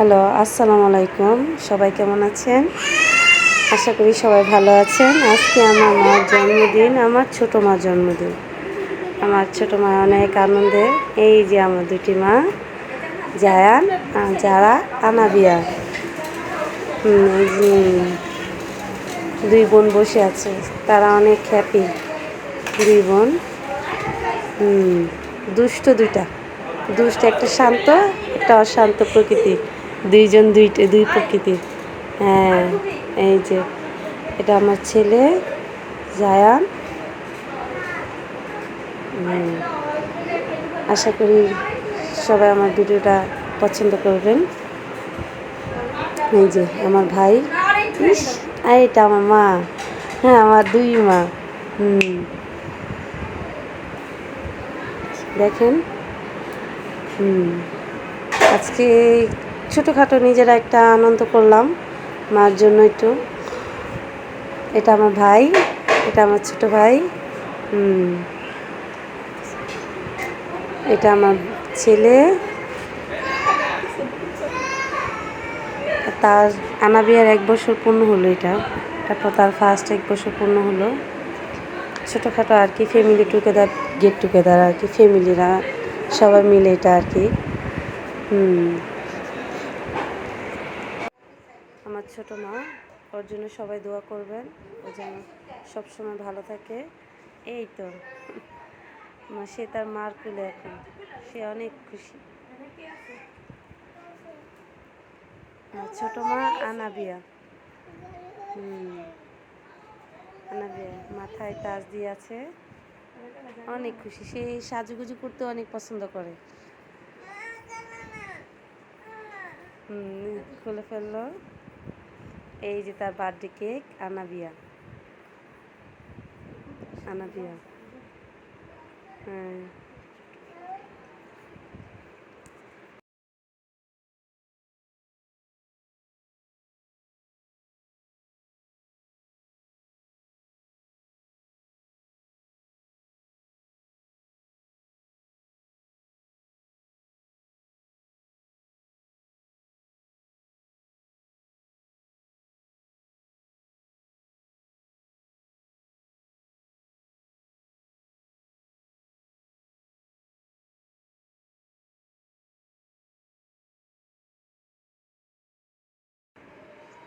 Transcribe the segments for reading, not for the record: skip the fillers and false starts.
Hello, আসসালামু আলাইকুম। সবাই কেমন আছেন? আশা করি সবাই ভালো আছেন। আজকে আমার মার জন্মদিন, আমার ছোটো মার জন্মদিন। আমার ছোটো মা অনেক আনন্দে। এই যে আমার দুটি মা, জায়ান আর যারা আনাবিয়া। এই যে দুই বোন বসে আছে, তারা অনেক হ্যাপি। দুই বোন দুষ্ট দুইটা, দুষ্ট একটা শান্ত, একটা অশান্ত প্রকৃতি। দুইজন দুই প্রকৃতির। হ্যাঁ, এই যে এটা আমার ছেলে জায়ান। আশা করি সবাই আমার ভিডিওটা পছন্দ করবেন। এই যে আমার ভাই, আর এটা আমার মা। হ্যাঁ, আমার দুই মা। দেখেন, আজকে ছোটোখাটো নিজেরা একটা আনন্দ করলাম মার জন্য একটু। এটা আমার ভাই, এটা আমার ছোট ভাই। এটা আমার ছেলে, তার আনাবিয়ার 1 বছর পূর্ণ হলো। তারপর তার ফার্স্ট 1 বছর পূর্ণ হলো। ছোটোখাটো আর কি ফ্যামিলি টুগেদার, গেট টুগেদার আর কি, ফ্যামিলিরা সবাই মিলে এটা আর কি। আমার ছোটো মা, ওর জন্য সবাই দোয়া করবেন, ও যেন সবসময় ভালো থাকে। এই তো সে তার মার কুলে এখন, সে অনেক খুশি। ছোটো মা আনাবিয়া। আনাবিয়া মাথায় তাজ দিয়ে আছে, অনেক খুশি। সে সাজুগুজু করতে অনেক পছন্দ করে। খুলে ফেললো। এই যে তার বার্থডে কেক, আনাবিয়া। হ্যাঁ,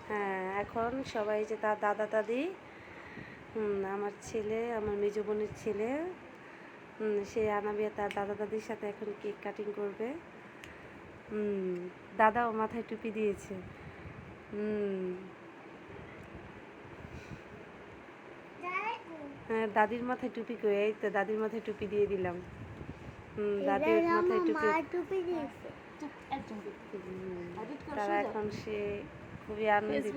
হ্যাঁ, এখন সবাই যে তার দাদা দাদি, আমার ছেলে, আমার মেজ বোনের ছেলে, সে আনাবিয়া তার দাদা দাদির সাথে এখন কেক কাটিং করবে। দাদাও মাথায় টুপি দিয়েছে। হ্যাঁ, দাদির মাথায় টুপি করে, এই তো দাদির মাথায় টুপি দিয়ে দিলাম। দাদির মাথায় টুপি দিয়েছে। তারা এখন সে খুবই আনন্দিত।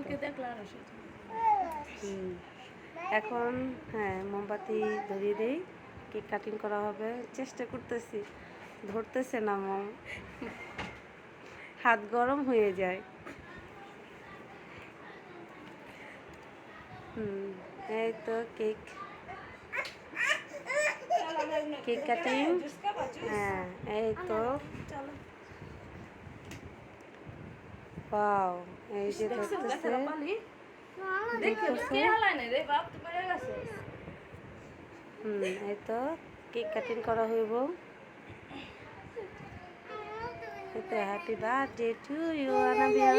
এখন হ্যাঁ, মোমবাতি ধরিয়ে দেই, কেক কাটিং করা হবে। চেষ্টা করতেছি, ধরতেছে না মম, হাত গরম হয়ে যায়। এই তো কেক কাটিং। হ্যাঁ, এই তো পাও, এই যে ধরতেছে, এই তো কেক কাটিং করা হইব। Happy birthday to you Anabia.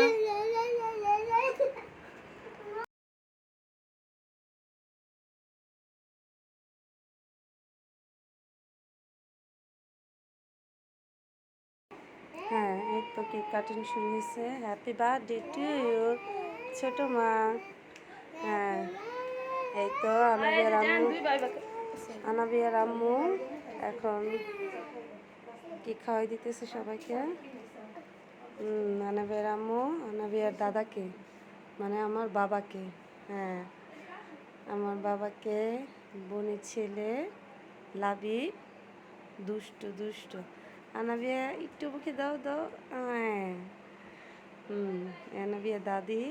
হ্যাঁ, এই তো কেক কাটিং শুরু হয়েছে। হ্যাপি বার্থডে টু ইউ ছোটো মা। হ্যাঁ, এই তো আনাবিয়ার আম্মু এখন কেক খাওয়াই দিতেছে সবাইকে। আনাবিয়ার আম্মু আনাবিয়ার দাদাকে, মানে আমার বাবাকে। হ্যাঁ, আমার বাবাকে, বোনের ছেলে লাবিব, দুষ্ট আনাবিয়া, একটু মুখে দাও দাও। হ্যাঁ, আনাবিয়া দাদি,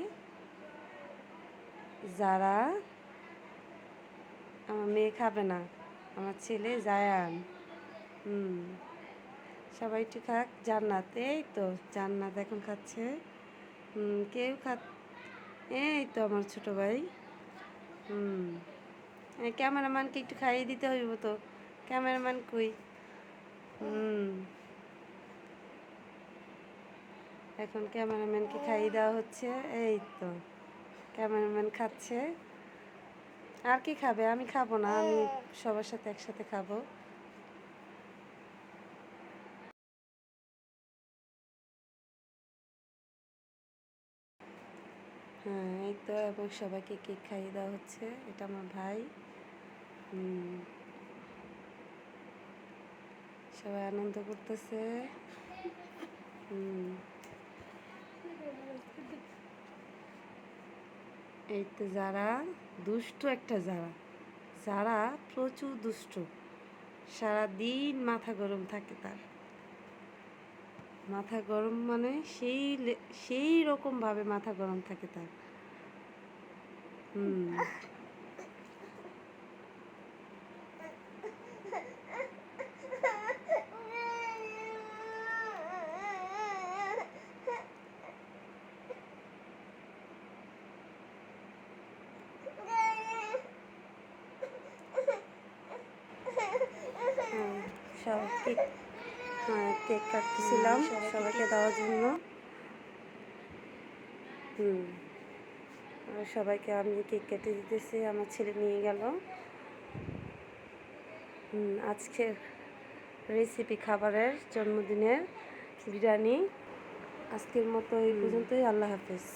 যারা, আমার মেয়ে খাবে না, আমার ছেলে জায়ান। সবাই একটু খাক। জান্নাত, এই তো জান্নাত এখন খাচ্ছে। কেউ এই তো আমার ছোট ভাই। এই ক্যামেরাম্যানকে একটু খাইয়ে দিতে হইব তো। ক্যামেরাম্যান কই? এখন ক্যামেরাম্যানকে খাইয়ে দেওয়া হচ্ছে। এই তো ক্যামেরাম্যান খাচ্ছে। আর কি খাবে? আমি খাবো না, আমি সবার সাথে একসাথে খাবো। হ্যাঁ, এই তো এবং সবাইকে কেক খাইয়ে দেওয়া হচ্ছে। এটা আমার ভাই। সবাই আনন্দ করতেছে। এই তো যারা দুষ্টু, একটা যারা প্রচুর দুষ্টু, সারাদিন মাথা গরম থাকে তার। মাথা গরম মানে সেই রকমভাবে মাথা গরম থাকে তার। সব কেক, হ্যাঁ কেক কাটতেছিলাম সবাইকে দেওয়ার জন্য। আর সবাইকে আমি কেক কেটে দিতেছি, আমার ছেলে নিয়ে গেল। আজকে রেসিপি খাবারের জন্মদিনের বিরিয়ানি। আজকের মতো এই পর্যন্তই। আল্লাহ হাফেজ।